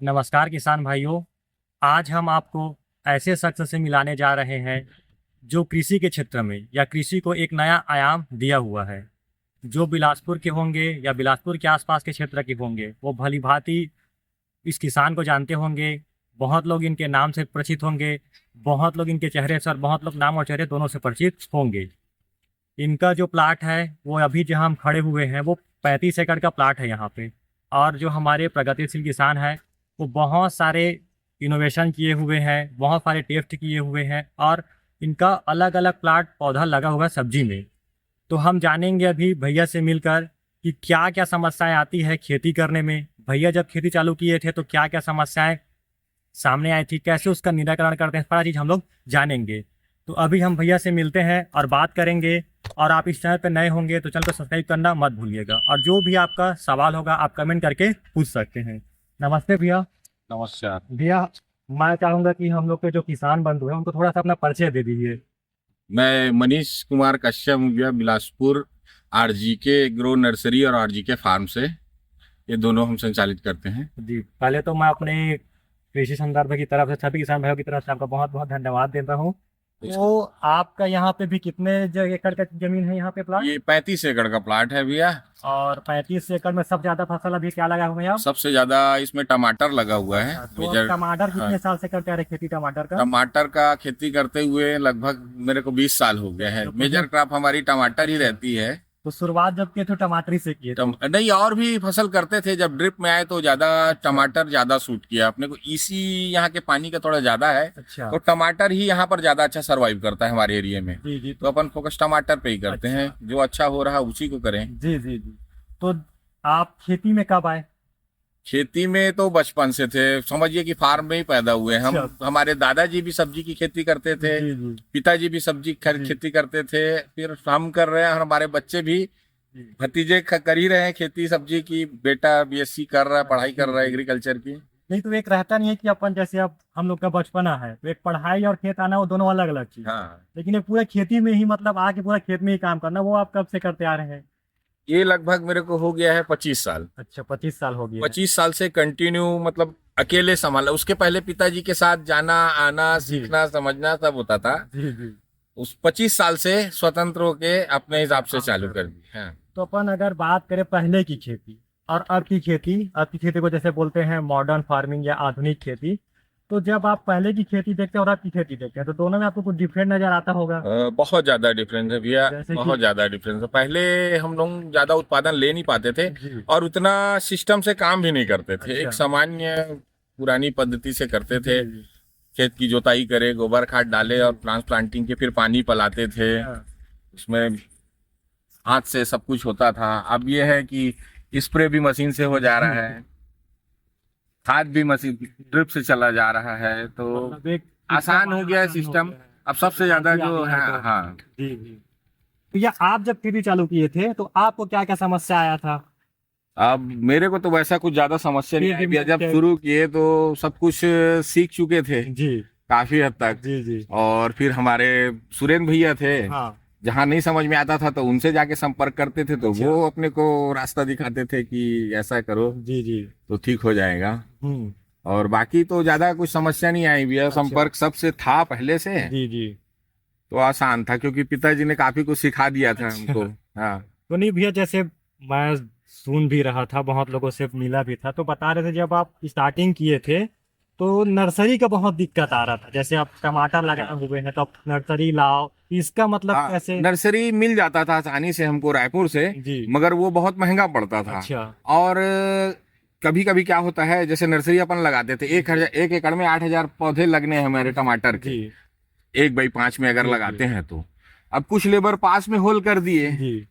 नमस्कार किसान भाइयों। आज हम आपको ऐसे शख्स से मिलाने जा रहे हैं जो कृषि के क्षेत्र में या कृषि को एक नया आयाम दिया हुआ है। जो बिलासपुर के होंगे या बिलासपुर के आसपास के क्षेत्र के होंगे वो भली भांति इस किसान को जानते होंगे। बहुत लोग इनके नाम से परिचित होंगे, बहुत लोग इनके चेहरे से और बहुत लोग नाम और चेहरे दोनों से परिचित होंगे। इनका जो प्लाट है वो अभी जहाँ हम खड़े हुए हैं वो 35 एकड़ का प्लाट है यहाँ पे। और जो हमारे प्रगतिशील किसान है वो बहुत सारे इनोवेशन किए हुए हैं, बहुत सारे टेस्ट किए हुए हैं और इनका अलग अलग प्लाट पौधा लगा हुआ है सब्जी में। तो हम जानेंगे अभी भैया से मिलकर कि क्या क्या समस्याएं आती है खेती करने में। भैया जब खेती चालू किए थे तो क्या क्या समस्याएं सामने आई थी, कैसे उसका निराकरण करते हैं, सारा चीज़ हम लोग जानेंगे। तो अभी हम भैया से मिलते हैं और बात करेंगे। और आप इस चैनल पर नए होंगे तो चैनल को सब्सक्राइब करना मत भूलिएगा और जो भी आपका सवाल होगा आप कमेंट करके पूछ सकते हैं। नमस्ते भैया। नमस्कार भैया मैं चाहूँगा कि हम लोग के जो किसान बंधु हैं उनको थोड़ा सा अपना परिचय दे दीजिए। मैं मनीष कुमार कश्यप भैया बिलासपुर आरजीके एग्रो नर्सरी और आरजीके फार्म से ये दोनों हम संचालित करते हैं। जी, पहले तो मैं अपने कृषि संदर्भ की तरफ से सभी किसान भाइयों की तरफ से आपका बहुत बहुत धन्यवाद देता हूँ। तो आपका यहाँ पे भी कितने एकड़ का जमीन है यहाँ पे प्लाट? ये 35 एकड़ का प्लाट है भैया। और 35 एकड़ में सबसे ज्यादा फसल अभी क्या लगा हुआ है आप? सबसे ज्यादा इसमें टमाटर लगा हुआ है। तो आप टमाटर कितने हाँ, साल से करते आ रहे खेती टमाटर का? टमाटर का खेती करते हुए लगभग मेरे को 20 साल हो गया है। मेजर क्रॉप हमारी टमाटर ही रहती है। तो शुरुआत जब किए थे टमाटर से किए थे? नहीं, और भी फसल करते थे। जब ड्रिप में आए तो ज्यादा टमाटर ज्यादा सूट किया अपने को। इसी यहाँ के पानी का थोड़ा ज्यादा है। अच्छा। तो टमाटर ही यहाँ पर ज्यादा अच्छा सरवाइव करता है हमारे एरिया में। जी जी। तो अपन फोकस टमाटर पे ही करते हैं। जो अच्छा हो रहा है उसी को करें। जी जी जी। तो आप खेती में कब आए? खेती में तो बचपन से थे, समझिए कि फार्म में ही पैदा हुए हम। अच्छा। हमारे दादाजी भी सब्जी की खेती करते थे, जी जी पिताजी भी सब्जी खेती करते थे, फिर हम कर रहे हैं और हमारे बच्चे भी, जी। भतीजे कर ही रहे हैं खेती सब्जी की। बेटा बीएससी कर रहा है, पढ़ाई कर रहा है एग्रीकल्चर की। नहीं तो एक रहता नहीं है कि अपन जैसे अब हम लोग का बचपना है तो एक पढ़ाई और खेत आना वो दोनों अलग अलग चीज। हाँ, लेकिन एक पूरा खेती में ही मतलब आके पूरा खेत में ही काम करना वो आप कब से करते आ रहे हैं? ये लगभग मेरे को हो गया है 25 साल। अच्छा, 25 साल हो गया है। 25 साल से कंटिन्यू, मतलब अकेले संभाला। उसके पहले पिताजी के साथ जाना आना, जी। सीखना समझना सब होता था। जी जी। उस 25 साल से स्वतंत्र होके अपने हिसाब से चालू कर दी। हाँ। तो अपन अगर बात करें पहले की खेती और अब की खेती को जैसे बोलते हैं मॉडर्न फार्मिंग या आधुनिक खेती, तो जब आप पहले की खेती देखते हैं और अब की खेती देखते हैं तो दोनों में आपको कुछ डिफरेंट नजर आता होगा? बहुत ज्यादा डिफरेंस है भैया, जैसे कि? बहुत ज्यादा डिफरेंस है। पहले हम लोग ज्यादा उत्पादन ले नहीं पाते थे जी। और उतना सिस्टम से काम भी नहीं करते थे। अच्छा। एक सामान्य पुरानी पद्धति से करते थे। जी, जी। खेत की जोताई करे, गोबर खाद डाले और ट्रांसप्लांटिंग के फिर पानी पिलाते थे। हाँ। उसमें हाथ से सब कुछ होता था। अब ये है कि स्प्रे भी मशीन से हो जा रहा है, खाद भी मशीन ड्रिप से चला जा रहा है। तो मतलब एक आसान हो गया है आसान हो सिस्टम। गया है। अब सबसे ज्यादा जो आगे है, आगे तो- हाँ, जी जी। तो या आप जब खेती चालू किए थे तो आपको क्या क्या समस्या आया था? अब मेरे को तो वैसा कुछ ज्यादा समस्या नहीं आई भैया। जब शुरू किए तो सब कुछ सीख चुके थे जी काफी हद तक। जी जी। और फिर हमारे सुरेंद्र भैया थे, हाँ। जहाँ नहीं समझ में आता था तो उनसे जाके संपर्क करते थे। तो अच्छा। वो अपने को रास्ता दिखाते थे कि ऐसा करो जी जी। तो ठीक हो जाएगा। हम्म। और बाकी तो ज्यादा कुछ समस्या नहीं आई भैया। अच्छा। संपर्क सबसे था पहले से, जी जी। तो आसान था क्योंकि पिताजी ने काफी कुछ सिखा दिया था अच्छा। हमको। हाँ। तो नहीं भैया, जैसे मैं सुन भी रहा था, बहुत लोगों से मिला भी था, तो बता रहे थे जब आप स्टार्टिंग किए थे तो नर्सरी का बहुत दिक्कत आ रहा था। जैसे आप टमाटर लगाए हुए हैं तो आप नर्सरी लाओ, इसका मतलब हाँ, कैसे? नर्सरी मिल जाता था आसानी से हमको रायपुर से, जी। मगर वो बहुत महंगा पड़ता था। अच्छा। और कभी कभी क्या होता है, जैसे नर्सरी अपन लगाते थे, 1 एकड़ में 8,000 पौधे लगने हैं हमारे टमाटर के। जी 1/5 में अगर जी, लगाते जी। हैं तो अब कुछ लेबर पास में होल कर दिए जी।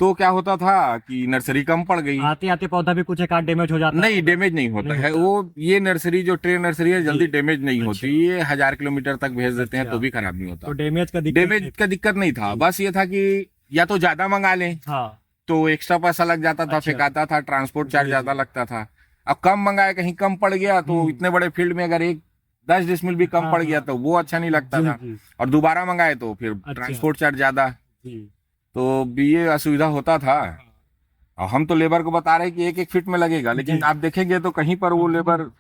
तो क्या होता था कि नर्सरी कम पड़ गई। आते आते पौधा भी कुछ एक आध डैमेज हो जाता है? नहीं, डैमेज नहीं होता नहीं है होता। वो। ये नर्सरी जो ट्रे नर्सरी है जल्दी जी। डैमेज नहीं अच्छा। होती। ये 1000 किलोमीटर तक भेज देते हैं अच्छा। तो भी खराब नहीं तो होता। डैमेज का दिक्कत डैमेज नहीं? का दिक्कत नहीं था। बस ये था कि या तो ज्यादा मंगा लें हाँ। तो एक्स्ट्रा पैसा लग जाता था, अच्छा। फेंकाता था, ट्रांसपोर्ट चार्ज जी, ज्यादा जी। लगता था। अब कम मंगाए, कहीं कम पड़ गया तो इतने बड़े फील्ड में अगर 10 डिसमिल भी कम हाँ, पड़ गया हाँ। तो वो अच्छा नहीं लगता जी, था। जी। और दोबारा मंगाए तो फिर अच्छा। ट्रांसपोर्ट चार्ज ज्यादा। जी। तो भी ये असुविधा होता था। और हम तो लेबर को बता रहे हैं कि 1-1 फीट में लगेगा, लेकिन जी। आप देखेंगे तो कहीं पर वो लेबर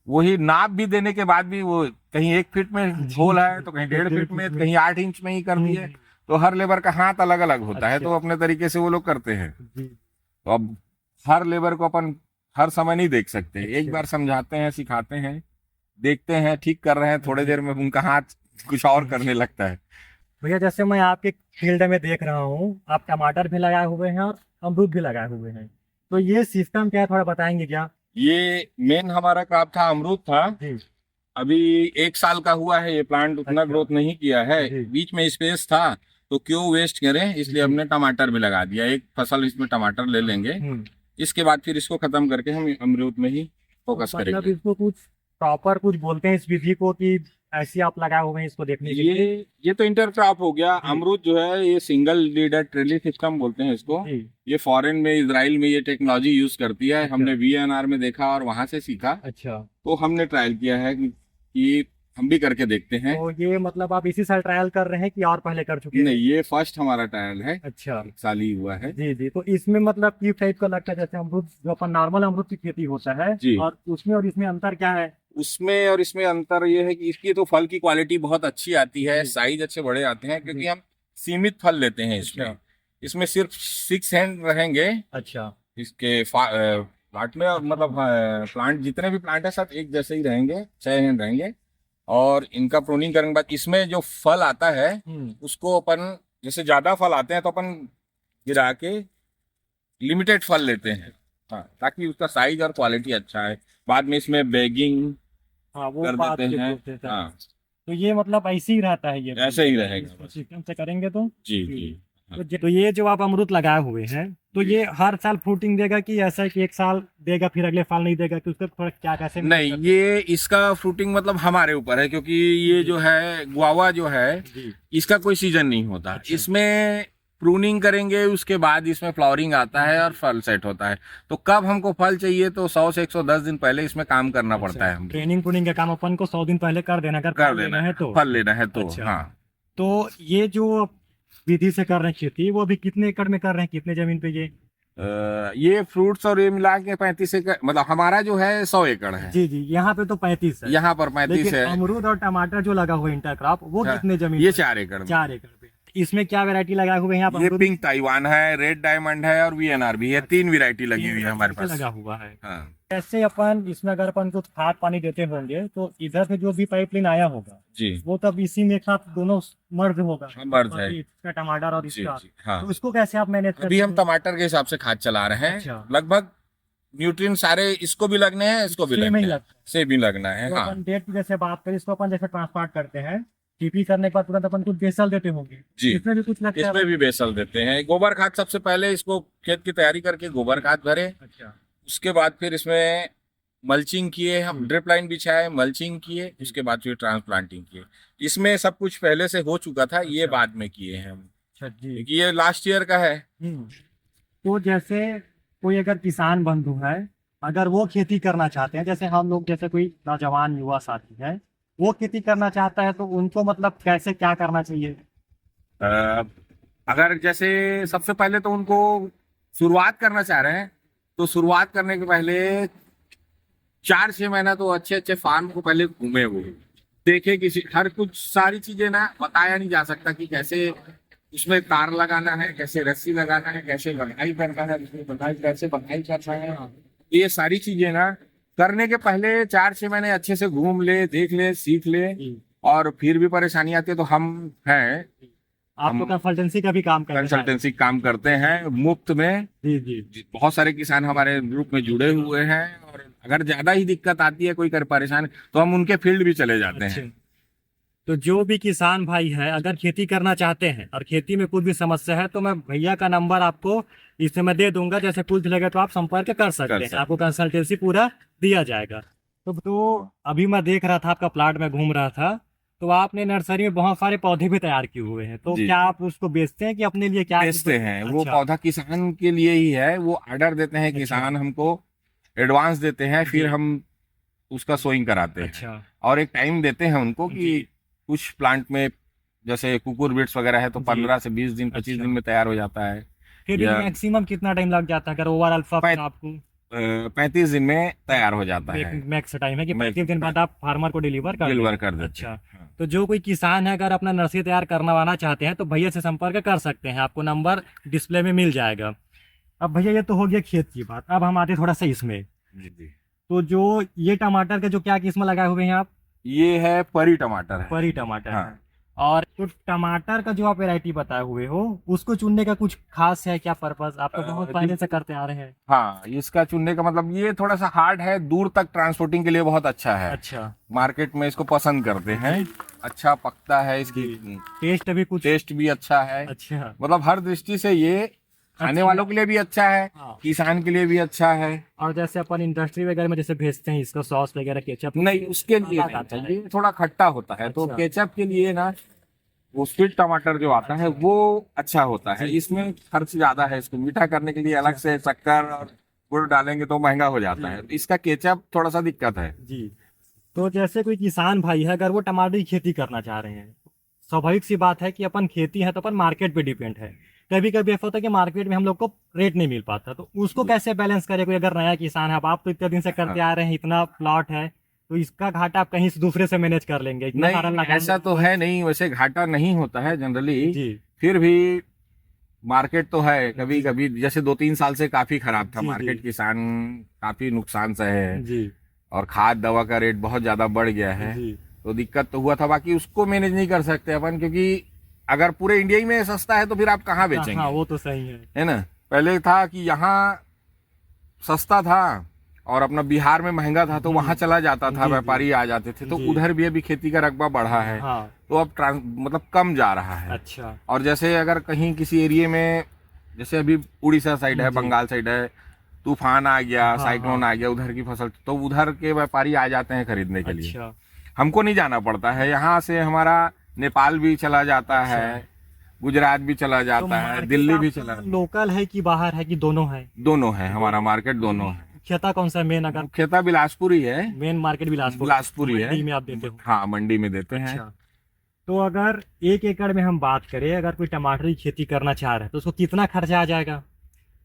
वही नाप भी देने के बाद भी वो कहीं 1 फीट में होल है तो कहीं 1.5 फीट में, कहीं 8 इंच में ही कर दिए। तो हर लेबर का हाथ अलग अलग होता है, अच्छा। तो अपने तरीके से वो लोग करते हैं। जी। तो अब हर लेबर को अपन हर समय नहीं देख सकते, एक अच्छा। बार समझाते हैं, सिखाते हैं, देखते हैं ठीक कर रहे हैं, थोड़ी देर में उनका हाथ कुछ और करने लगता है। भैया जैसे मैं आपके फील्ड में देख रहा हूँ, आप टमाटर भी लगाए हुए हैं और अमरूद भी लगाए हुए हैं, तो ये सिस्टम क्या है, थोड़ा बताएंगे क्या? ये मेन हमारा क्रॉप था, अमरूद था। जी। अभी 1 साल का हुआ है, ये प्लांट उतना अच्छा। ग्रोथ नहीं किया है, जी। बीच में स्पेस था तो क्यों वेस्ट करें, इसलिए जी। हमने टमाटर भी लगा दिया। एक फसल इसमें टमाटर ले लेंगे, हम्म। इसके बाद फिर इसको खत्म करके हम अमरूद में ही फोकस मतलब करेंगे। इसको कुछ प्रॉपर कुछ बोलते हैं इस विधि को, कि ऐसे आप लगाए हुए हैं इसको देखने के लिए? ये तो इंटरक्रॉप हो गया। जी। अमरूद जो है ये सिंगल लीडर ट्रेली सिस्टम बोलते हैं इसको। जी। ये फॉरेन में, इजराइल में ये टेक्नोलॉजी यूज करती है। अच्छा। हमने वीएनआर में देखा और वहां से सीखा, अच्छा। तो हमने ट्रायल किया है कि हम भी करके देखते हैं। तो ये मतलब आप इसी साल ट्रायल कर रहे हैं कि और पहले कर चुके हैं? नहीं, ये फर्स्ट हमारा ट्रायल है, अच्छा। 1 साल ही हुआ है। जी जी। तो इसमें मतलब किस टाइप का लगता है, जैसे अमरूद जो अपन नॉर्मल अमरूद की खेती होता है, जी। और उसमें और इसमें अंतर क्या है? उसमें और इसमें अंतर ये है कि इसकी तो फल की क्वालिटी बहुत अच्छी आती है, जी। साइज अच्छे बड़े आते हैं, क्योंकि जी। हम सीमित फल लेते हैं इसमें। अच्छा। इसमें सिर्फ 6 हैंड रहेंगे अच्छा। इसके प्लांट में, और मतलब प्लांट जितने भी प्लांट है सब एक जैसे ही रहेंगे, 6 हैंड रहेंगे। और इनका प्रूनिंग करने के बाद इसमें जो फल आता है उसको अपन, जैसे ज्यादा फल आते हैं तो अपन गिरा के लिमिटेड फल लेते हैं, हाँ, ताकि उसका साइज और क्वालिटी अच्छा है। बाद में इसमें बैगिंग हाँ, वो कर बात देते के हैं। बोलते हैं। हाँ, तो ये मतलब ऐसे ही रहता है, ये ऐसे ही रहेगा बस। सिस्टम से करेंगे तो? जी जी। तो ये जो आप अमरूद लगाए हुए हैं, तो ये हर साल फ्रूटिंग देगा, कि ऐसा है कि एक साल देगा फिर अगले साल नहीं देगा, कि उसका थोड़ा क्या कैसे नहीं, ये इसका फ्रूटिंग मतलब हमारे ऊपर है, क्योंकि ये जो है गुआवा जो है जी। इसका कोई सीजन नहीं होता। अच्छा। इसमें प्रूनिंग करेंगे, उसके बाद इसमें फ्लावरिंग आता है और फल सेट होता है। तो कब हमको फल चाहिए तो 100 से 110 दिन पहले इसमें काम करना पड़ता है हमको। ट्रेनिंग प्रूनिंग का काम अपन को 100 दिन पहले कर देना, अगर कर फल देना है तो। फल लेना है तो। अच्छा। हाँ, तो ये जो विधि से कर रहे हैं खेती, वो अभी कितने एकड़ में कर रहे हैं, कितने जमीन पे ये? ये फ्रूट्स और ये मिला के 35 एकड़, मतलब हमारा जो है 100 एकड़ है। जी जी। यहाँ पे तो 35 है। यहाँ पर 35 लेकिन है। अमरूद और टमाटर जो लगा हुआ है इंटरक्रॉप, वो हाँ, कितने जमीन ये पे? 4 एकड़ में। 4 एकड़ पे। इसमें क्या वैरायटी लगाए हुए हैं आप? ये अमरूद पिंक ताइवान है, रेड डायमंड है और वीएनआर भी है। 3 वैरायटी लगी हुई है हमारे पे पास। लगा हुआ है। हाँ ऐसे अपन इसमें अगर अपन कुछ खाद पानी देते होंगे, तो इधर से जो भी पाइपलाइन आया होगा, जी, वो तब इसी में एक साथ दोनों मर्ज होगा? हाँ, मर्ज है। इसका टमाटर और जी इसका। जी। हाँ, तो इसको कैसे आप मैनेज अभी हम करते हैं? टमाटर के हिसाब से खाद चला रहे हैं। अच्छा। लगभग न्यूट्रिएंट सारे इसको भी लगने हैं, इसको भी सेम लगने ही हैं, लगता है। से भी लगना है। तो हाँ अपन डेट की जैसे बात करें, इसको अपन जैसे ट्रांसप्लांट करते हैं, टीपी करने के बाद तुरंत अपन कुछ बेसल देते होंगे, जी। इसमें भी कुछ लगता है? इसमें भी बेसल देते हैं। गोबर खाद सबसे पहले इसको खेत की तैयारी करके गोबर खाद भरे, अच्छा। उसके बाद फिर इसमें मल्चिंग किए, हम ड्रिप लाइन बिछाए, मल्चिंग किए, उसके बाद फिर ट्रांसप्लांटिंग किए। इसमें सब कुछ पहले से हो चुका था, ये अच्छा। बाद में किए हैं हम, अच्छा जी। क्योंकि ये लास्ट ईयर का है। तो जैसे कोई अगर किसान बंधु है, अगर वो खेती करना चाहते हैं, जैसे हम लोग, जैसे कोई नौजवान युवा साथी है, वो खेती करना चाहता है, तो उनको मतलब कैसे क्या करना चाहिए? अ, अगर जैसे सबसे पहले तो उनको शुरुआत करना चाह रहे हैं, तो शुरुआत करने के पहले 4-6 महीना तो अच्छे अच्छे फार्म को पहले घूमे, वो देखे, किसी हर कुछ सारी चीजें ना बताया नहीं जा सकता कि कैसे उसमें तार लगाना है, कैसे रस्सी लगाना है, कैसे बंधाई करना है, उसमें बंधाई कैसे बंधाई करना है। ये सारी चीजें ना करने के पहले 4-6 महीने अच्छे से घूम ले, देख ले, सीख ले। और फिर भी परेशानी आती है तो हम हैं, आप तो कंसल्टेंसी का भी काम करते हैं? कंसल्टेंसी काम करते हैं मुफ्त में। जी जी। बहुत सारे किसान हमारे ग्रुप में जुड़े हुए हैं, और अगर ज्यादा ही दिक्कत आती है, कोई कर परेशान, तो हम उनके फील्ड भी चले जाते हैं। अच्छा। तो जो भी किसान भाई है, अगर खेती करना चाहते हैं और खेती में कुछ भी समस्या है, तो मैं भैया का नंबर आपको इसमें मैं दे दूंगा, जैसे कुछ लगे तो आप संपर्क कर सकते हैं, आपको कंसल्टेंसी पूरा दिया जाएगा। तो अभी मैं देख रहा था, आपका प्लाट में घूम रहा था, तो आपने नर्सरी में बहुत सारे पौधे भी तैयार किए हुए हैं, तो जी। क्या आप उसको बेचते हैं कि अपने लिए क्या बेचते हैं? वो अच्छा। पौधा किसान के लिए ही है, वो ऑर्डर देते हैं, किसान हमको एडवांस देते हैं, फिर जी। हम उसका सोइंग कराते हैं। अच्छा। और एक टाइम देते हैं उनको कि कुछ प्लांट में जैसे कुकुर बिट्स वगैरह है तो जी। 15 से 20 दिन 25 अच्छा। दिन में तैयार हो जाता है। फिर या मैक्सिमम कितना टाइम लग जाता है अगर ओवरऑल पै- आपको? 35 दिन में तैयार हो जाता एक है। मैक्स टाइम है कि मैक्स 35 दिन बाद आप फार्मर को डिलीवर कर डिलीवर देंगे। कर देते अच्छा, हैं। हाँ। तो जो कोई किसान है अगर अपना नर्सरी तैयार करवाना चाहते हैं तो भैया से संपर्क कर सकते हैं, आपको नंबर डिस्प्ले में मिल जाएगा। अब भैया ये तो हो गया खेत की बात, अब हम आते थोड़ा सा इसमें। जी जी। तो जो ये टमाटर के जो क्या किस्म लगाए हुए हैं आप? ये है परी टमाटर है। परी टमाटर हाँ। है। और तो टमाटर का जो आप वैरायटी बताए हुए हो उसको चुनने का कुछ खास है क्या पर्पस? आप तो बहुत पहले से करते आ रहे हैं। हाँ, इसका चुनने का मतलब ये थोड़ा सा हार्ड है, दूर तक ट्रांसपोर्टिंग के लिए बहुत अच्छा है। अच्छा, मार्केट में इसको पसंद करते हैं। अच्छा पकता है, इसकी टेस्ट भी कुछ टेस्ट भी अच्छा है। अच्छा, मतलब हर दृष्टि से ये खाने अच्छा। वालों के लिए भी अच्छा है, हाँ। किसान के लिए भी अच्छा है। और जैसे अपन इंडस्ट्री वगैरह में जैसे भेजते हैं इसका सॉस वगैरह केचप, नहीं, उसके लिए अलग नहीं आता है। चाहिए, थोड़ा खट्टा होता है। तो अच्छा। केचप के लिए ना वो स्वीट टमाटर जो आता है वो अच्छा होता है। इसमें खर्च ज्यादा है, इसको मीठा करने के लिए अलग से शक्कर और गुड़ डालेंगे तो महंगा हो जाता है। तो इसका केचप थोड़ा सा दिक्कत है। जी। तो जैसे कोई किसान भाई है अगर वो टमाटर की खेती करना चाह रहे हैं, स्वाभाविक सी बात है कि अपन खेती है तो अपन मार्केट पे डिपेंड है। कभी कभी ऐसा होता है कि मार्केट में हम लोग को रेट नहीं मिल पाता, तो उसको कैसे बैलेंस करे? कोई अगर नया किसान है, अब आप तो इतने दिन से करते आ रहे हैं, इतना प्लॉट है, तो इसका घाटा आप कहीं से दूसरे से मैनेज कर लेंगे? इतना सारा नहीं, लगाएंगे ऐसा तो है नहीं, वैसे घाटा नहीं होता है जनरली। जी फिर भी मार्केट तो है, कभी कभी जैसे 2-3 साल से काफी खराब था जी, मार्केट, जी। किसान काफी नुकसान सहे हैं जी और खाद दवा का रेट बहुत ज्यादा बढ़ गया है। जी तो दिक्कत तो हुआ था, बाकी उसको मैनेज नहीं कर सकते अपन, क्योंकि अगर पूरे इंडिया ही में सस्ता है तो फिर आप कहाँ हाँ, बेचेंगे? वो तो सही है ना। पहले था कि यहाँ सस्ता था और अपना बिहार में महंगा था, तो वहां चला जाता था, जी, व्यापारी आ जाते थे, तो जी। उधर भी अभी खेती का रकबा बढ़ा है। हाँ। तो अब मतलब कम जा रहा है। अच्छा। और जैसे अगर कहीं किसी एरिया में, जैसे अभी उड़ीसा साइड है, जी। बंगाल साइड है, तूफान आ गया, हाँ, साइक्लोन हाँ। आ गया, उधर की फसल, तो उधर के व्यापारी आ जाते हैं खरीदने के लिए। अच्छा। हमको नहीं जाना पड़ता है, यहाँ से हमारा नेपाल भी चला जाता अच्छा। है, गुजरात भी चला तो जाता है, मार्केट दिल्ली भी आपका चला, लोकल है कि बाहर है कि दोनों है? दोनों है, हमारा मार्केट दोनों है। खेता कौन सा मेन? अगर मुख्यतः बिलासपुर ही है। मेन मार्केट बिलासपुर ही है। मंडी में आप देते हो? हाँ, मंडी में देते हैं। अच्छा। तो अगर 1 एकड़ में हम बात करें, अगर कोई टमाटर की खेती करना चाह रहा है तो उसको कितना खर्चा आ जाएगा?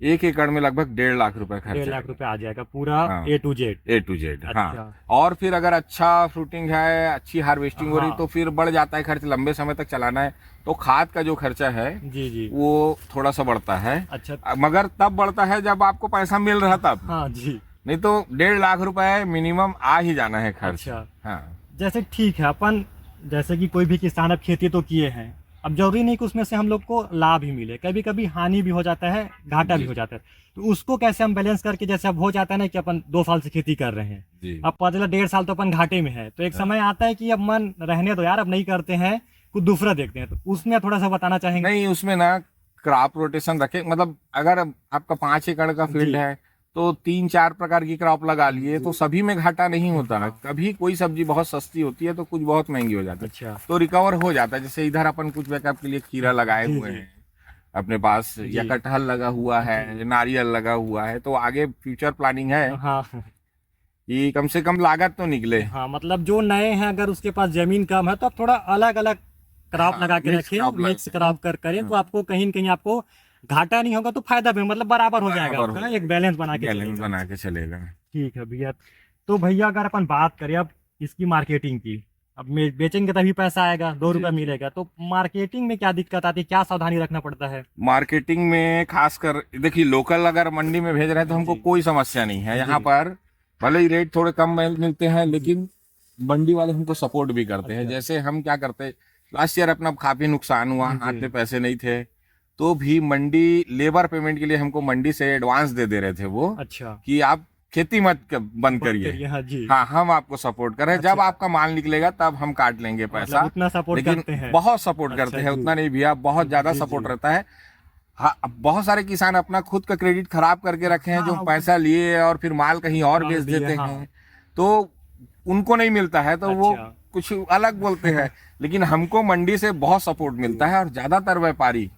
1 एकड़ में लगभग 1.5 लाख रुपए 1.5 खर्चा लाख रुपए आ जाएगा पूरा हाँ। A to Z? A to Z। हाँ। अच्छा। और फिर अगर अच्छा फ्रूटिंग है, अच्छी हार्वेस्टिंग हो रही, हाँ। तो फिर बढ़ जाता है खर्च, लंबे समय तक चलाना है तो खाद का जो खर्चा है जी जी। वो थोड़ा सा बढ़ता है। अच्छा। मगर तब बढ़ता है जब आपको पैसा मिल रहा तब, हाँ जी। नहीं तो 1.5 लाख रुपए मिनिमम आ ही जाना है खर्च। अच्छा। हाँ। जैसे ठीक है, अपन जैसे कि कोई भी किसान अब खेती तो किए हैं, अब जरूरी नहीं कि उसमें से हम लोग को लाभ ही मिले, कभी कभी हानि भी हो जाता है, घाटा भी हो जाता है। तो उसको कैसे हम बैलेंस करके, जैसे अब हो जाता है ना कि अपन 2 साल से खेती कर रहे हैं, जी। अब पता चला 1.5 साल तो अपन घाटे में है, तो एक समय आता है कि अब मन रहने दो यार, अब नहीं करते हैं, कुछ दूसरा देखते हैं। तो उसमें थोड़ा सा बताना चाहेंगे? नहीं, उसमें ना क्रॉप रोटेशन रखे, मतलब अगर आपका 5 एकड़ का फील्ड जी। है तो 3-4 प्रकार की क्रॉप लगा लिए तो सभी में घाटा नहीं होता है। कभी कोई सब्जी बहुत सस्ती होती है तो कुछ बहुत महंगी हो जाती है, अच्छा। तो रिकवर हो जाता है। जैसे इधर अपन कुछ बैकअप के लिए खीरा लगाए जी, हुए जी। हैं अपने पास, या जी। कटहल लगा हुआ है, नारियल लगा हुआ है, तो आगे फ्यूचर प्लानिंग है हाँ कि कम से कम लागत तो निकले। हाँ, मतलब जो नए हैं अगर उसके पास जमीन कम है तो आप थोड़ा अलग अलग क्रॉप हाँ, लगा के मिक्स रखें, क्रॉप लगा मिक्स के। क्रॉप कर करें तो आपको कहीं न कहीं आपको घाटा नहीं होगा, तो फायदा भी, मतलब बराबर हो जाएगा बराबर हो आपका, एक बैलेंस बना के बैलेंस चलेगा। बना के चलेगा। ठीक है भैया। तो भैया अगर अपन बात करें अब इसकी मार्केटिंग की, अब बेचेंगे तभी पैसा आएगा, 2 रुपया मिलेगा, तो मार्केटिंग में क्या दिक्कत आती है, क्या सावधानी रखना पड़ता है? मार्केटिंग में खासकर देखिए, लोकल अगर मंडी में भेज रहे हैं तो हमको जी। कोई समस्या नहीं है। जी। यहाँ पर भले ही रेट थोड़े कम मिलते हैं, लेकिन मंडी वाले हमको सपोर्ट भी करते हैं। अच्छा। जैसे हम क्या करते, लास्ट ईयर अपना काफी नुकसान हुआ, जी। हाथ में पैसे नहीं थे, तो भी मंडी लेबर पेमेंट के लिए हमको मंडी से एडवांस दे रहे थे वो, अच्छा। कि आप खेती बंद करिए। हाँ जी। हाँ, हम आपको सपोर्ट कर रहे हैं, जब अच्छा। आपका माल निकलेगा तब हम काट लेंगे पैसा। मतलब उतना सपोर्ट करते लेकिन हैं? बहुत सपोर्ट अच्छा करते हैं, जी। उतना नहीं भैया, बहुत ज्यादा जी, सपोर्ट जी। रहता है। हाँ, बहुत सारे किसान अपना खुद का क्रेडिट खराब करके रखे हैं, जो हाँ, पैसा लिए और फिर माल कहीं और माल बेच दिए, देते हाँ। हैं, तो उनको नहीं मिलता है, तो वो अच्छा। कुछ अलग बोलते हैं। लेकिन हमको मंडी से बहुत सपोर्ट मिलता है, और ज्यादातर व्यापारी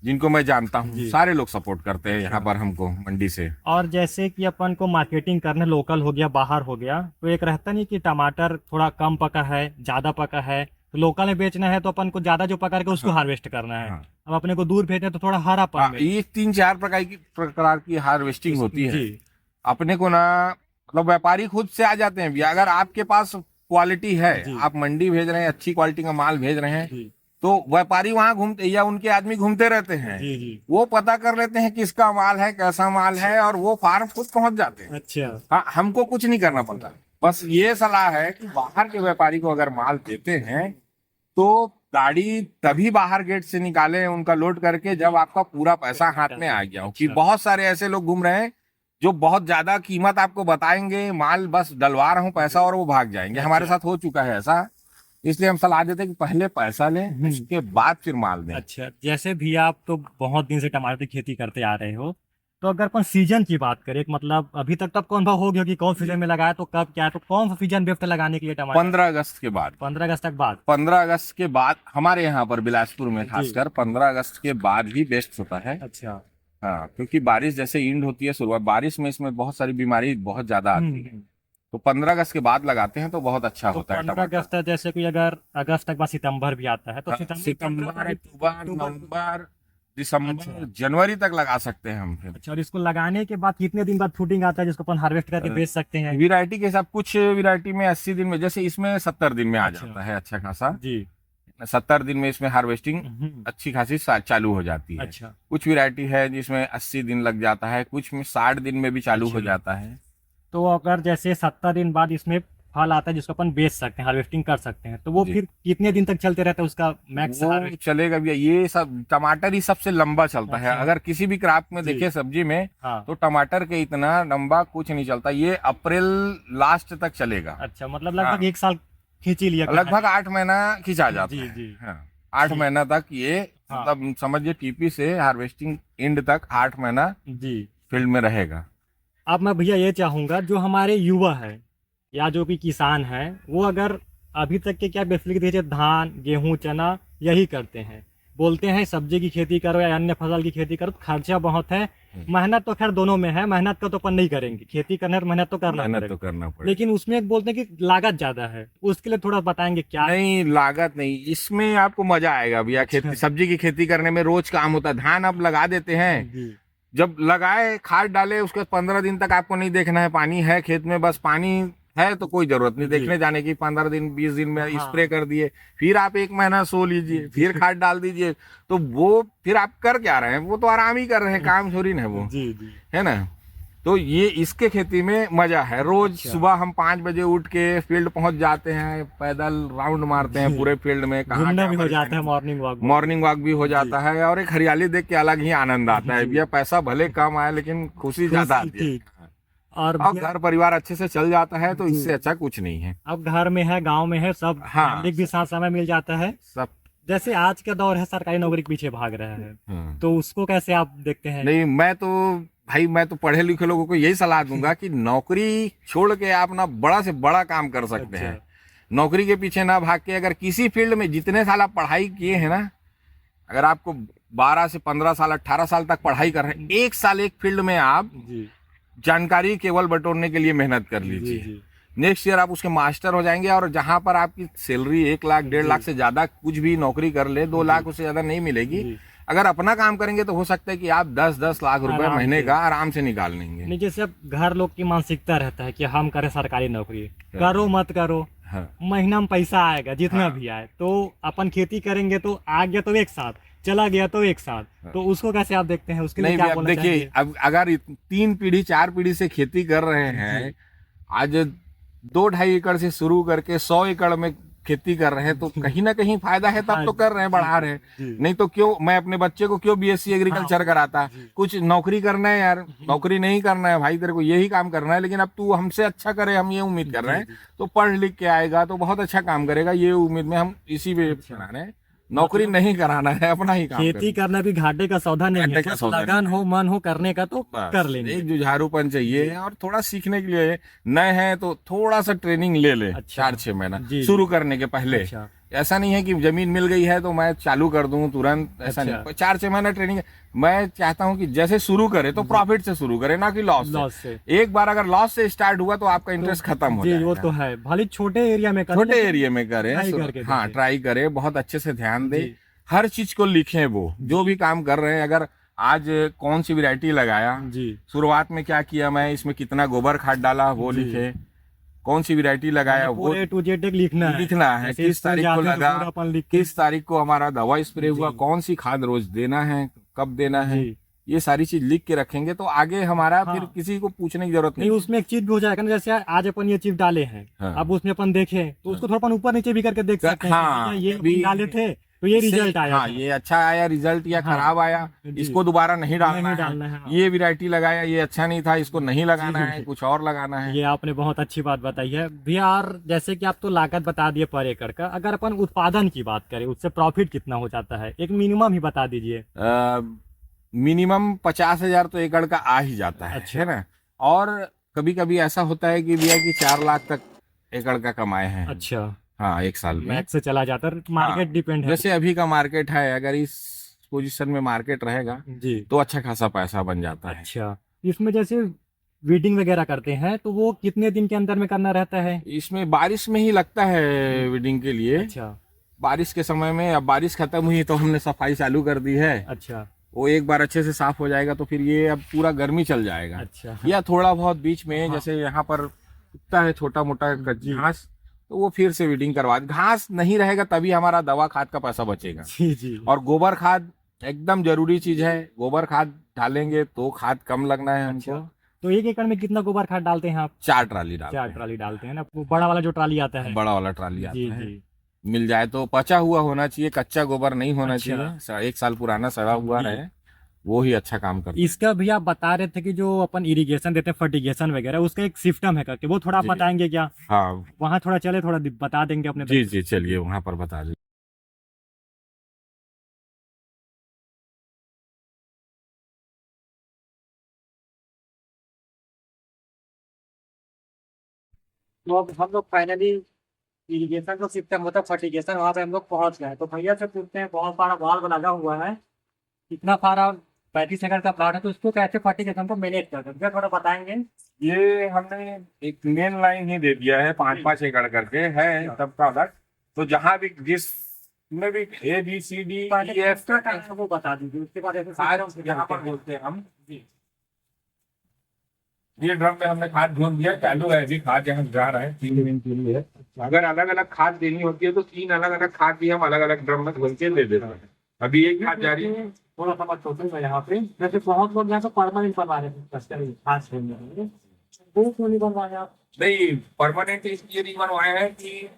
जिनको मैं जानता हूँ, जी। सारे लोग सपोर्ट करते हैं यहाँ पर हमको मंडी से। और जैसे कि अपन को मार्केटिंग करना, लोकल हो गया, बाहर हो गया, तो एक रहता नहीं कि टमाटर थोड़ा कम पका है, ज्यादा पका है, तो लोकल में बेचना है तो अपन को ज्यादा जो पका के उसको हार्वेस्ट करना है। हाँ। अब अपने को दूर भेजते हैं तो थोड़ा हरापन हाँ, में। ये 3-4 प्रकार की हार्वेस्टिंग होती है। जी अपने को ना मतलब व्यापारी खुद से आ जाते हैं भैया, अगर आपके पास क्वालिटी है, जी। आप मंडी भेज रहे हैं, अच्छी क्वालिटी का माल भेज रहे हैं, जी तो व्यापारी वहां घूमते या उनके आदमी घूमते रहते हैं, जी जी। वो पता कर लेते हैं किसका माल है, कैसा माल है, और वो फार्म खुद पहुंच जाते हैं। अच्छा हाँ, हमको कुछ नहीं करना पड़ता। बस ये सलाह है कि बाहर के व्यापारी को अगर माल देते हैं तो गाड़ी तभी बाहर गेट से निकालें उनका लोड करके जब आपका पूरा पैसा हाथ में आ गया हो। कि अच्छा। बहुत सारे ऐसे लोग घूम रहे हैं जो बहुत ज्यादा कीमत आपको बताएंगे, माल बस डलवा रहा हूँ पैसा, और वो भाग जाएंगे। हमारे अच्छा। साथ हो चुका है ऐसा, इसलिए हम सलाह देते हैं कि पहले पैसा लें, उसके बाद फिर माल दें। अच्छा, जैसे भी आप तो बहुत दिन से टमाटर की खेती करते आ रहे हो, तो अगर अपन सीजन की बात करें, मतलब अभी तक तो आपको अनुभव हो गया कि कौन सीजन में लगाया तो कब क्या है, तो कौन सा सीजन बेस्ट है लगाने के लिए टमाटर? 15 अगस्त के बाद। 15 अगस्त तक बाद। 15 अगस्त के बाद हमारे यहाँ पर बिलासपुर में जी। खासकर 15 अगस्त के बाद ही बेस्ट होता है। अच्छा। हाँ, क्योंकि बारिश जैसे इंड होती है शुरुआत, बारिश में इसमें बहुत सारी बीमारी बहुत ज्यादा आती है, तो 15 अगस्त के बाद लगाते हैं तो बहुत अच्छा तो होता है 15 टमाटर। अगस्त तक, जैसे कोई अगर अगस्त तक बाद सितंबर भी आता है तो हाँ, सितंबर, अक्टूबर, नवंबर, दिसंबर, अच्छा। जनवरी तक लगा सकते हैं हम फिर। अच्छा, और इसको लगाने के बाद कितने दिन बाद फ्रूटिंग आता है जिसको अपन हार्वेस्ट करके बेच सकते हैं? वैरायटी के हिसाब, कुछ वैरायटी में 80 दिन में, जैसे इसमें 70 दिन में आ अच्छा। जाता है अच्छा खासा। जी। 70 दिन में इसमें हार्वेस्टिंग अच्छी खासी चालू हो जाती है। अच्छा। कुछ वैरायटी है जिसमें 80 दिन लग जाता है, कुछ में 60 दिन में भी चालू हो अच्छा। जाता है। तो अगर जैसे 70 दिन बाद इसमें फल आता है जिसको अपन बेच सकते हैं, हार्वेस्टिंग कर सकते हैं, तो वो जी। फिर कितने दिन तक चलते रहता है उसका मैक्स वो हार्वेस्ट? चलेगा भैया, ये सब टमाटर ही सबसे लंबा चलता है। अच्छा। अगर किसी भी क्रॉप में जी। देखे सब्जी में, हाँ। तो टमाटर के इतना लंबा कुछ नहीं चलता। ये अप्रैल लास्ट तक चलेगा। अच्छा, मतलब लगभग हाँ। 1 साल खींच ही लिया। लगभग 8 महीना खिंचा जाता जी है। जी। हाँ, 8 ठीक। महीना तक ये, हाँ। मतलब समझिए टीपी से हार्वेस्टिंग एंड तक 8 महीना जी। फील्ड में रहेगा। अब मैं भैया ये चाहूंगा, जो हमारे युवा है या जो भी किसान है, वो अगर अभी तक के क्या बेसिकली देखिए धान गेहूं चना यही करते हैं, बोलते हैं सब्जी की खेती करो या अन्य फसल की खेती करो तो खर्चा बहुत है, मेहनत तो खैर दोनों में है, मेहनत का तो अपन नहीं करेंगे, खेती करने तो मेहनत तो करना मेहनत पड़ेगा, तो करना पड़ेगा। लेकिन उसमें एक बोलते हैं कि लागत ज्यादा है, उसके लिए थोड़ा बताएंगे क्या? नहीं, लागत नहीं, इसमें आपको मजा आएगा भैया। खेती, सब्जी की खेती करने में रोज काम होता है। धान आप लगा देते हैं, जी। जब लगाए खाद डाले उसके बाद 15 दिन तक आपको नहीं देखना है, पानी है खेत में, बस पानी है तो कोई जरूरत नहीं जी। देखने जाने की। 15 दिन 20 दिन में हाँ। स्प्रे कर दिए, फिर आप 1 महीना सो लीजिए, फिर खाद डाल दीजिए, तो वो फिर आप कर क्या रहे हैं? वो तो आराम ही कर रहे हैं, काम थोड़ी ना है वो, जी जी। है ना। तो ये इसके खेती में मजा है। रोज अच्छा। सुबह हम 5 बजे उठ के फील्ड पहुंच जाते हैं, पैदल राउंड मारते हैं पूरे फील्ड में। घूमना भी हो जाता है, मॉर्निंग वॉक। मॉर्निंग वॉक भी हो जाता है, और एक हरियाली देख के अलग ही आनंद आता है। जी। भैया पैसा भले कम आए लेकिन खुशी ज्यादा आती है। ठीक। और और घर परिवार अच्छे से चल जाता है, तो जी। इससे अच्छा कुछ नहीं है। अब घर में है, गांव में है, सब हाँ। फैमिली के भी साथ समय मिल जाता है। सब जैसे आज का दौर है सरकारी नौकरी के पीछे भाग रहा है, तो उसको कैसे आप देखते हैं? नहीं, मैं तो पढ़े लिखे लोगों को यही सलाह दूंगा कि नौकरी छोड़ के आप ना बड़ा से बड़ा काम कर सकते हैं। नौकरी के पीछे ना भाग के, अगर किसी फील्ड में जितने साल आप पढ़ाई किए हैं ना, अगर आपको 12 से 15 साल 18 साल तक पढ़ाई कर रहे हैं, 1 साल एक फील्ड में आप जी जानकारी केवल बटोरने के लिए मेहनत कर जी लीजिए। जी। नेक्स्ट ईयर आप उसके मास्टर हो जाएंगे, और जहां पर आपकी सैलरी 1 लाख 1.5 लाख से ज्यादा कुछ भी नौकरी कर ले, 2 लाख उससे ज्यादा नहीं मिलेगी। जी। अगर अपना काम करेंगे तो हो सकता है कि आप 10-10 लाख रुपए आराम महीने से। का आराम से निकाल लेंगे। नहीं, जैसे अब घर लोग की मानसिकता रहता है कि हम करें सरकारी नौकरी, करो मत करो, हाँ। महीना में पैसा आएगा जितना भी आए, तो अपन खेती करेंगे तो आ गया तो एक साथ, चला गया तो एक साथ, तो उसको कैसे आप देखते हैं? उसके लिए नहीं क्या भैया, बोलना देखिए, चाहेंगे? अब अगर 3 पीढ़ी 4 पीढ़ी से खेती कर रहे हैं, आज 2-2.5 एकड़ से शुरू करके 100 एकड़ में खेती कर रहे हैं, तो कहीं ना कहीं फायदा है, तब तो कर रहे हैं, बढ़ा रहे हैं। नहीं तो क्यों मैं अपने बच्चे को क्यों बीएससी एग्रीकल्चर कराता? कुछ नौकरी करना है यार, नौकरी नहीं करना है भाई, तेरे को यही काम करना है, लेकिन अब तू हमसे अच्छा करे, हम ये उम्मीद कर रहे हैं, तो पढ़ लिख के आएगा तो बहुत अच्छा काम करेगा, ये उम्मीद में हम इसी पे बना रहे हैं। नौकरी नहीं कराना है, अपना ही काम खेती करना भी घाटे का सौदा नहीं है, घाटे का कुछ सौदा लगन हो, मन हो करने का तो बस, कर लेंगे। एक जुझारूपन चाहिए, और थोड़ा सीखने के लिए नए हैं तो थोड़ा सा ट्रेनिंग ले ले। अच्छा। 4-6 महीना जी, शुरू करने के पहले। अच्छा। ऐसा नहीं है कि जमीन मिल गई है तो मैं चालू कर दूं तुरंत, ऐसा अच्छा। नहीं। 4-6 महीना ट्रेनिंग। मैं चाहता हूं कि जैसे शुरू करे तो प्रॉफिट से शुरू करे, ना कि लॉस लॉस से। से। एक बार अगर लॉस से स्टार्ट हुआ तो आपका इंटरेस्ट खत्म हो जी, वो जाएगा। तो है, भले छोटे एरिया में करें, छोटे लेकिन एरिया में करे, ट्राई करके हाँ देखें। ट्राई करे, बहुत अच्छे से ध्यान दे। जी। हर चीज को लिखें, वो जो भी काम कर रहे हैं, अगर आज कौन सी वैरायटी लगाया, जी शुरुआत में क्या किया, मैं इसमें कितना गोबर खाद डाला वो जी। लिखे, कौन सी वैरायटी लगाया वो पूरे टू जेड लिखना है। लिखना है, जैसे किस स्कूल तारीख को जाते हैं तो लगा, पूरा अपन लिख के- किस तारीख को हमारा दवा स्प्रे हुआ, जी। कौन सी खाद रोज देना है, कब देना है, जी ये सारी चीज लिख के रखेंगे तो आगे हमारा हाँ। फिर किसी को पूछने की जरूरत नहीं, नहीं। उसमें एक चीज भी हो जाएगा ना, जैसे आज अपन ये चीज डाले हैं, हाँ। अब उसमें अपन देखें तो उसको थोड़ा अपन ऊपर नीचे भी करके देख सकते हैं कि हाँ, भैया ये अभी- अपन डाले थे तो ये इससे- रिजल्ट आया हाँ, था। ये अच्छा आया रिजल्ट या हाँ। खराब आया, जी। इसको दोबारा नहीं डालना नहीं है, डालना है, हाँ। ये वैरायटी लगाया ये अच्छा नहीं था, इसको नहीं लगाना जी। है, कुछ और लगाना है। ये आपने बहुत अच्छी बात बताई है भैया। और जैसे कि आप तो लागत बता दिए पर एकड़ का, अगर अपन उत्पादन की बात करें उससे प्रॉफिट कितना हो जाता है, एक मिनिमम ही बता दीजिए। मिनिमम 50,000 तो एकड़ का आ ही जाता अच्छा। है ना। और कभी कभी ऐसा होता है कि भैया कि 4 लाख तक एकड़ का कमाए हैं। अच्छा, हाँ, एक साल में। मैक्स से चला जाता है, मार्केट डिपेंड है। जैसे अभी का मार्केट है, अगर इस पोजीशन में मार्केट रहेगा जी तो अच्छा खासा पैसा बन जाता है। अच्छा, इसमें जैसे वीडिंग वगैरह करते हैं तो वो कितने दिन के अंदर में करना रहता है? इसमें बारिश में ही लगता है वीडिंग के लिए। अच्छा बारिश के समय में, अब बारिश खत्म हुई तो हमने सफाई चालू कर दी है, अच्छा वो एक बार अच्छे से साफ हो जाएगा तो फिर ये अब पूरा गर्मी चल जाएगा। अच्छा। या थोड़ा बहुत बीच में हाँ। जैसे यहाँ पर उगता है छोटा मोटा जी। घास, तो वो फिर से वीडिंग करवा, घास नहीं रहेगा तभी हमारा दवा खाद का पैसा बचेगा। जी जी। और गोबर खाद एकदम जरूरी चीज है, गोबर खाद डालेंगे तो खाद कम लगना है हमको। अच्छा, तो एक एकड़ में कितना गोबर खाद डालते हैं आप? 4 ट्राली डालते 4 हैं। ट्राली डालते हैं ना, वो बड़ा वाला जो ट्राली आता है। बड़ा वाला ट्राली आता जी है। जी। मिल जाए तो पचा हुआ होना चाहिए, कच्चा गोबर नहीं होना अच्छा। चाहिए, 1 साल पुराना सड़ा हुआ जी। रहे, वो ही अच्छा काम करता है। इसका भी आप बता रहे थे कि जो अपन इरिगेशन देते हैं, फर्टिगेशन वगैरह, उसका एक सिस्टम है करके, वो थोड़ा आप जी। बताएंगे क्या? हाँ वहाँ थोड़ा चले, थोड़ा बता देंगे अपने जी जी, चलिए वहां पर बता दीजिए। तो अब हम लोग फाइनली इरिगेशन का सिस्टम होता है, फर्टिगेशन, वहाँ पे हम लोग पहुँच गए। तो भैया से पूछते हैं, बहुत सारा वाल्व लगा हुआ है, कितना सारा 35 एकड़ का प्लॉट है, तो उसको कैसे फर्टिगेशन को मैनेज करते हैं, थोड़ा बताएंगे? ये हमने एक मेन लाइन ही दे दिया है, 5-5 एकड़ करके है सबका अलग। तो जहाँ भी जिस में भी ABCD E F वो बता दीजिए, उसके बाद ऐसे आज system से यहाँ पर करते हैं। बोलते हैं हम। ये ड्रम में हमने खाद भून दिया, चालू है अभी, खाद यहाँ जा रहा है, 3 दिन के लिए। अगर अलग अलग खाद देनी होती है तो 3 अलग अलग खाद भी हम अलग अलग ड्रम में घोल के दे देते हैं। अभी एक खाद जा रही है। थोड़ा सा बात सोचूं मैं यहाँ पे, जैसे बहुत लोग यहाँ पे परमानेंट बनवा रहे हैं, खास वो क्यों नहीं बनवाए आप? नहीं, परमानेंट इसलिए नहीं बनवाया है कि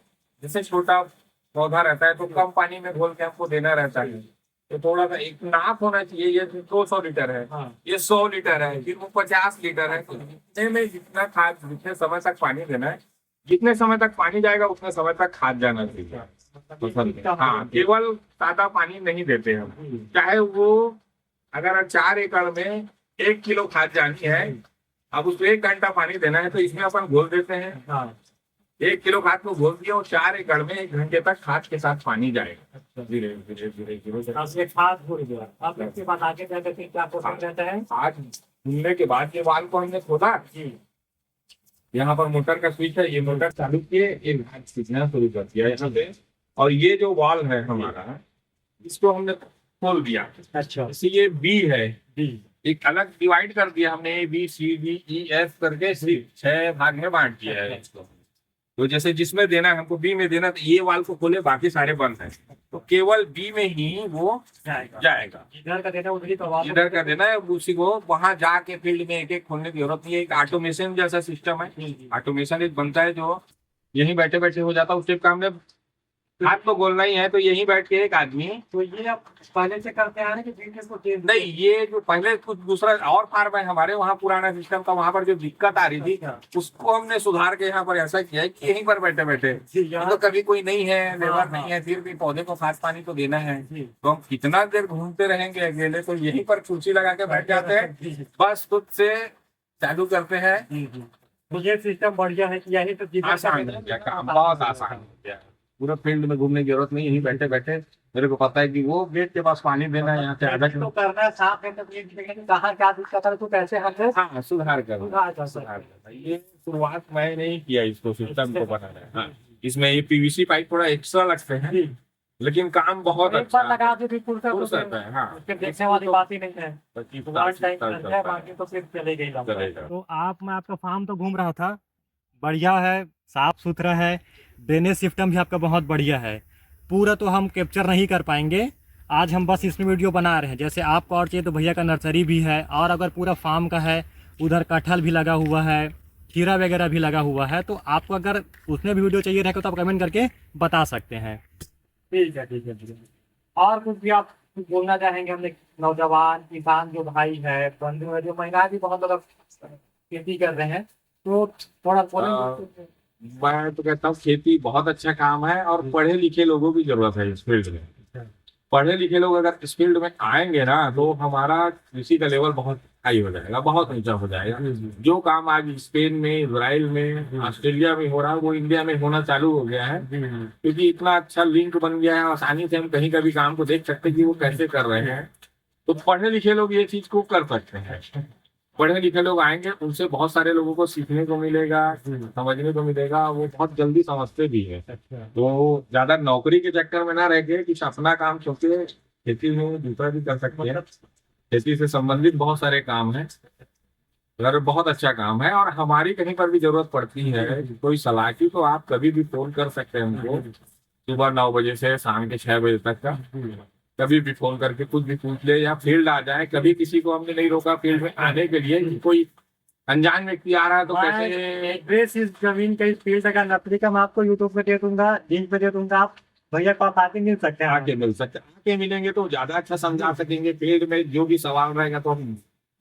जैसे छोटा पौधा रहता है तो कम पानी में घोल के हमको देना रहता है, तो थोड़ा सा एक नाप होना चाहिए। ये 200 लीटर है, हाँ। ये 100 लीटर है, फिर वो 50 लीटर है। तो जितने में जितना खाद, जितने समय तक पानी देना है, जितने समय तक पानी जाएगा उतने समय तक खाद जाना चाहिए। हाँ, केवल सादा पानी नहीं देते हम, चाहे वो अगर 4 एकड़ में 1 किलो खाद जानी है, अब उसको 1 घंटा पानी देना है तो इसमें अपन घोल देते हैं। हाँ। 1 किलो खाद को घोल दिया और 4 एकड़ में 1 घंटे तक खाद के साथ पानी जाएगा। धीरे धीरे धीरे धीरे अब ये खाद भूल गया, अब इसके बाद आगे जाकर फिर क्या प्रोसेस रहता है? आज भूनने के बाद ये वाल्व को हमने खोला, जी यहाँ पर मोटर का स्विच है, ये मोटर चालू किए, ये घाट खींचना शुरू कर दिया यहाँ पे। और ये जो वाल्व है हमारा, इसको हमने खोल दिया। अच्छा। जैसे ये बी है, जी एक अलग डिवाइड कर दिया हमने, ABCDEF करके 6 भाग में बांट दिया है इसको। तो जैसे जिसमें देना है हमको, बी में देना, तो ये वाल्व को खोले, बाकी सारे बंद है, तो केवल बी में ही वो जाएगा। इधर का देना, उधर ही करवा दो। इधर का देना है, उसी को वहां जाके फील्ड में एक एक खोलने की जरूरत नहीं है। एक ऑटोमेशन जैसा सिस्टम है, ऑटोमेशन एक बनता है जो यहीं बैठे बैठे हो जाता है। उस टाइप का हमने हाथ तो बोलना ही है, तो यहीं बैठ के एक आदमी, तो ये आप पहले से करते आ रहे हैं कि फिर इसको चेंज? नहीं, ये जो पहले कुछ दूसरा और फार्म है हमारे वहाँ, पुराना सिस्टम था, वहां पर जो दिक्कत आ रही थी उसको हमने सुधार के यहाँ पर ऐसा किया है कि यहीं पर बैठे बैठे, तो कभी कोई नहीं है, लेबर नहीं है, फिर भी पौधे को खाद पानी तो देना है, तो हम कितना देर घूमते रहेंगे अकेले, तो यहीं पर कुर्सी लगा के बैठ जाते हैं, बस खुद से चालू करते हैं। तो ये सिस्टम बढ़िया है कि यही तो चीजें आसान हो गया काम, बहुत आसान हो गया। पूरा फील्ड में घूमने की जरूरत नहीं, यहीं बैठे बैठे मेरे को पता है कि वो गेट के पास पानी देना है, यहाँ से आधा तो करना है, साफ है, तो ये देखेंगे कि कहाँ क्या दिक्कत है, तो कैसे हल है। हाँ, सुधार कर सुधार कर सकते सुधार करना। ये शुरुआत मैं नहीं किया इसको, सिस्टम को बनाना है। हाँ, इसमें ये PVC पाइप थोड़ा एक्स्ट्रा लगते हैं, लेकिन काम बहुत एक अच्छा बार लगा दो फिर फुर्सत हो तो सकता है। हाँ, फिर देखने वाली बात ही नहीं है। पच्चीस वन साठ टाइम साल करते हैं, चलता बाकी है, तो फिर चलेगा ही लंबा। चलेगा। तो मैं आपका फार्म तो घूम रहा था, बढ़िया है, साफ सुथरा है, ड्रेनेज सिस्टम भी आपका बहुत बढ़िया है। पूरा तो हम कैप्चर नहीं कर पाएंगे, आज हम बस इसमें वीडियो बना रहे हैं। जैसे आपको और चाहिए तो भैया का नर्सरी भी है, और अगर पूरा फार्म का है, उधर कटहल भी लगा हुआ है, खीरा वगैरह भी लगा हुआ है। तो आपको अगर उसमें भी वीडियो चाहिए रहेगा तो आप कमेंट करके बता सकते हैं। ठीक है ठीक है ठीक है। और कुछ भी आप कुछ बोलना चाहेंगे? हमने नौजवान किसान जो भाई है, बंधु है, जो महिलाएं भी बहुत लोग खेती कर रहे हैं, तो थोड़ा बोलेंगे? मैं तो कहता हूँ खेती बहुत अच्छा काम है, और पढ़े लिखे लोगों की जरूरत है इस फील्ड में। पढ़े लिखे लोग अगर इस फील्ड में आएंगे ना, तो हमारा कृषि का लेवल बहुत हाई हो जाएगा, बहुत ऊंचा हो जाएगा। जो काम आज स्पेन में, इजराइल में, ऑस्ट्रेलिया में हो रहा है, वो इंडिया में होना चालू हो गया है। क्योंकि इतना अच्छा लिंक बन गया है, आसानी से हम कहीं का भी काम को देख सकते हैं कि वो कैसे कर रहे हैं। तो पढ़े लिखे लोग ये चीज को कर सकते हैं। पढ़े लिखे लोग आएंगे, उनसे बहुत सारे लोगों को सीखने को मिलेगा, समझने को मिलेगा, वो बहुत जल्दी समझते भी है। तो ज्यादा नौकरी के चक्कर में ना रह के कुछ अपना काम सोचे, खेती में दूसरा भी कर सकते हैं। खेती से संबंधित बहुत सारे काम हैं, अगर बहुत अच्छा काम है। और हमारी कहीं पर भी जरूरत पड़ती है कोई सलाह की, तो आप कभी भी फोन कर सकते हैं हमको, सुबह 9 बजे से शाम के 6 बजे तक का। कभी भी फोन करके कुछ भी पूछ ले, या फील्ड आ जाए। कभी किसी को हमने नहीं रोका फील्ड में आने के लिए कि कोई अनजान व्यक्ति आ रहा है तो कैसे। एड्रेस इस जमीन का, इस फील्ड का, नर्सरी का मैं आपको यूट्यूब पे दे दूंगा, लिंक पे दे दूंगा, आप भैया को आप आके मिल सकते हैं। आके मिल सकते, आके मिलेंगे तो ज्यादा अच्छा समझा सकेंगे। फील्ड में जो भी सवाल रहेगा तो हम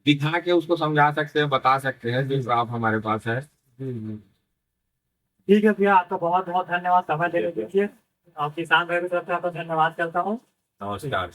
दिखा के उसको समझा सकते हैं, बता सकते हैं, जिस आप हमारे पास है। ठीक है भैया, आपका बहुत बहुत धन्यवाद समय देने के लिए। और किसान भाई की तरफ से आपका धन्यवाद करता हूँ। नमस्कार।